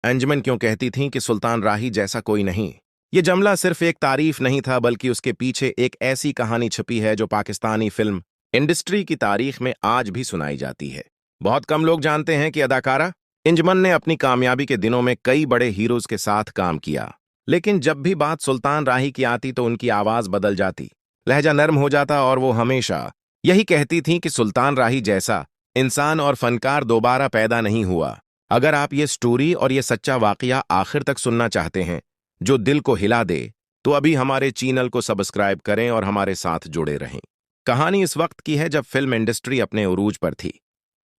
अंजुमन क्यों कहती थीं कि सुल्तान राही जैसा कोई नहीं। ये जुमला सिर्फ एक तारीफ नहीं था, बल्कि उसके पीछे एक ऐसी कहानी छिपी है जो पाकिस्तानी फिल्म इंडस्ट्री की तारीख में आज भी सुनाई जाती है। बहुत कम लोग जानते हैं कि अदाकारा अंजुमन ने अपनी कामयाबी के दिनों में कई बड़े हीरोज के साथ काम किया, लेकिन जब भी बात सुल्तान राही की आती तो उनकी आवाज बदल जाती, लहजा नर्म हो जाता और वो हमेशा यही कहती थीं कि सुल्तान राही जैसा इंसान और फनकार दोबारा पैदा नहीं हुआ। अगर आप ये स्टोरी और ये सच्चा वाकया आखिर तक सुनना चाहते हैं जो दिल को हिला दे, तो अभी हमारे चैनल को सब्सक्राइब करें और हमारे साथ जुड़े रहें। कहानी इस वक्त की है जब फिल्म इंडस्ट्री अपने उरूज पर थी।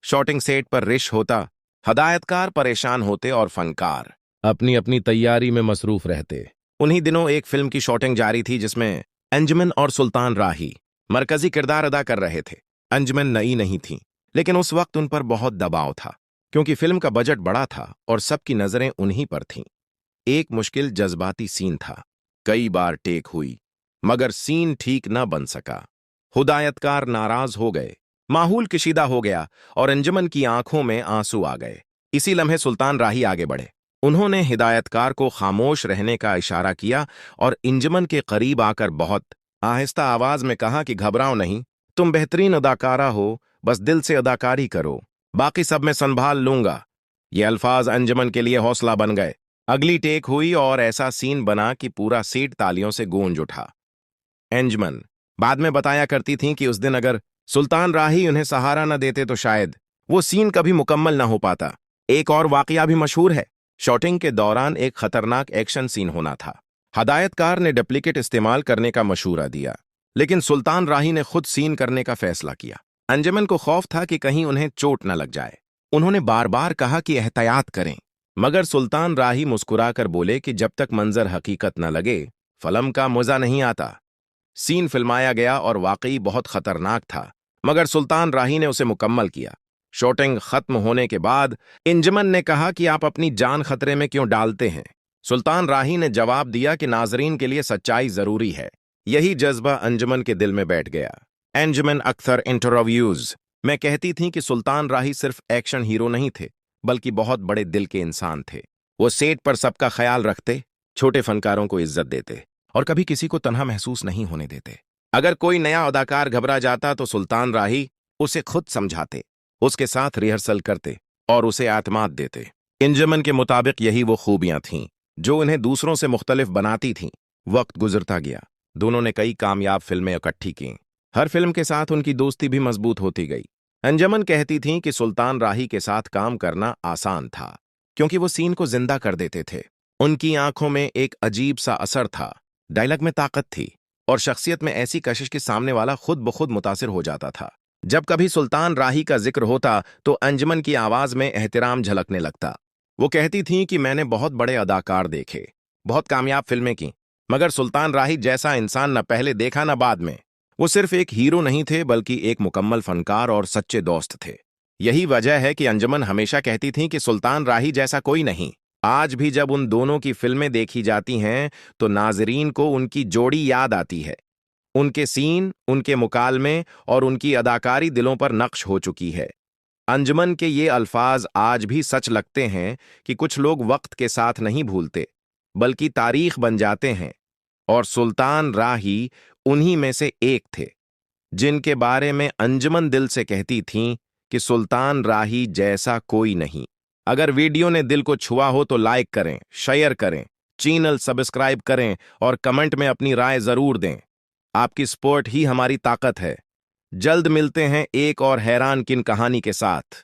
शूटिंग सेट पर रिश होता, हदायतकार परेशान होते और फनकार अपनी अपनी तैयारी में मसरूफ रहते। उन्हीं दिनों एक फिल्म की शूटिंग जारी थी जिसमें अंजुमन और सुल्तान राही मरकजी किरदार अदा कर रहे थे। अंजुमन नई नहीं थी, लेकिन उस वक्त उन पर बहुत दबाव था, क्योंकि फिल्म का बजट बड़ा था और सबकी नजरें उन्हीं पर थीं। एक मुश्किल जज्बाती सीन था। कई बार टेक हुई, मगर सीन ठीक न बन सका। हिदायतकार नाराज हो गए, माहौल कशीदा हो गया और अंजुमन की आंखों में आंसू आ गए। इसी लम्हे सुल्तान राही आगे बढ़े। उन्होंने हिदायतकार को खामोश रहने का इशारा किया और अंजुमन के करीब आकर बहुत आहिस्ता आवाज में कहा कि घबराओ नहीं, तुम बेहतरीन अदाकारा हो, बस दिल से अदाकारी करो, बाकी सब मैं संभाल लूंगा। ये अल्फाज अंजुमन के लिए हौसला बन गए। अगली टेक हुई और ऐसा सीन बना कि पूरा सेट तालियों से गूंज उठा। अंजुमन बाद में बताया करती थीं कि उस दिन अगर सुल्तान राही उन्हें सहारा न देते तो शायद वो सीन कभी मुकम्मल न हो पाता। एक और वाकया भी मशहूर है। शूटिंग के दौरान एक खतरनाक एक्शन सीन होना था। हदायतकार ने डुप्लीकेट इस्तेमाल करने का मशूरा दिया, लेकिन सुल्तान राही ने खुद सीन करने का फैसला किया। अंजुमन को खौफ था कि कहीं उन्हें चोट न लग जाए। उन्होंने बार बार कहा कि एहतियात करें, मगर सुल्तान राही मुस्कुराकर बोले कि जब तक मंजर हकीकत न लगे फिल्म का मजा नहीं आता। सीन फिल्माया गया और वाकई बहुत खतरनाक था, मगर सुल्तान राही ने उसे मुकम्मल किया। शूटिंग खत्म होने के बाद अंजुमन ने कहा कि आप अपनी जान खतरे में क्यों डालते हैं। सुल्तान राही ने जवाब दिया कि नाजरीन के लिए सच्चाई जरूरी है। यही जज्बा अंजुमन के दिल में बैठ गया। अंजुमन अक्सर इंटरव्यूज में कहती थीं कि सुल्तान राही सिर्फ एक्शन हीरो नहीं थे, बल्कि बहुत बड़े दिल के इंसान थे। वो सेट पर सबका ख्याल रखते, छोटे फनकारों को इज्जत देते और कभी किसी को तन्हा महसूस नहीं होने देते। अगर कोई नया अदाकार घबरा जाता तो सुल्तान राही उसे खुद समझाते, उसके साथ रिहर्सल करते और उसे आत्माद देते। अंजुमन के मुताबिक यही वो खूबियां थीं जो उन्हें दूसरों से मुख्तलिफ बनाती थीं। वक्त गुजरता गया, दोनों ने कई कामयाब फिल्में इकट्ठी की। हर फिल्म के साथ उनकी दोस्ती भी मजबूत होती गई। अंजुमन कहती थीं कि सुल्तान राही के साथ काम करना आसान था, क्योंकि वो सीन को जिंदा कर देते थे। उनकी आंखों में एक अजीब सा असर था, डायलॉग में ताकत थी और शख्सियत में ऐसी कशिश कि सामने वाला खुद ब खुद मुतासिर हो जाता था। जब कभी सुल्तान राही का जिक्र होता तो अंजुमन की आवाज में एहतिराम झलकने लगता। वो कहती थीं कि मैंने बहुत बड़े अदाकार देखे, बहुत कामयाब फिल्में की, मगर सुल्तान राही जैसा इंसान न पहले देखा न बाद में। वो सिर्फ एक हीरो नहीं थे, बल्कि एक मुकम्मल फनकार और सच्चे दोस्त थे। यही वजह है कि अंजुमन हमेशा कहती थीं कि सुल्तान राही जैसा कोई नहीं। आज भी जब उन दोनों की फिल्में देखी जाती हैं तो नाजरीन को उनकी जोड़ी याद आती है। उनके सीन, उनके मुकालमे और उनकी अदाकारी दिलों पर नक्श हो चुकी है। अंजुमन के ये अल्फाज आज भी सच लगते हैं कि कुछ लोग वक्त के साथ नहीं भूलते, बल्कि तारीख बन जाते हैं, और सुल्तान राही उन्हीं में से एक थे, जिनके बारे में अंजुमन दिल से कहती थीं कि सुल्तान राही जैसा कोई नहीं। अगर वीडियो ने दिल को छुआ हो तो लाइक करें, शेयर करें, चैनल सब्सक्राइब करें और कमेंट में अपनी राय जरूर दें। आपकी सपोर्ट ही हमारी ताकत है। जल्द मिलते हैं एक और हैरान किन कहानी के साथ।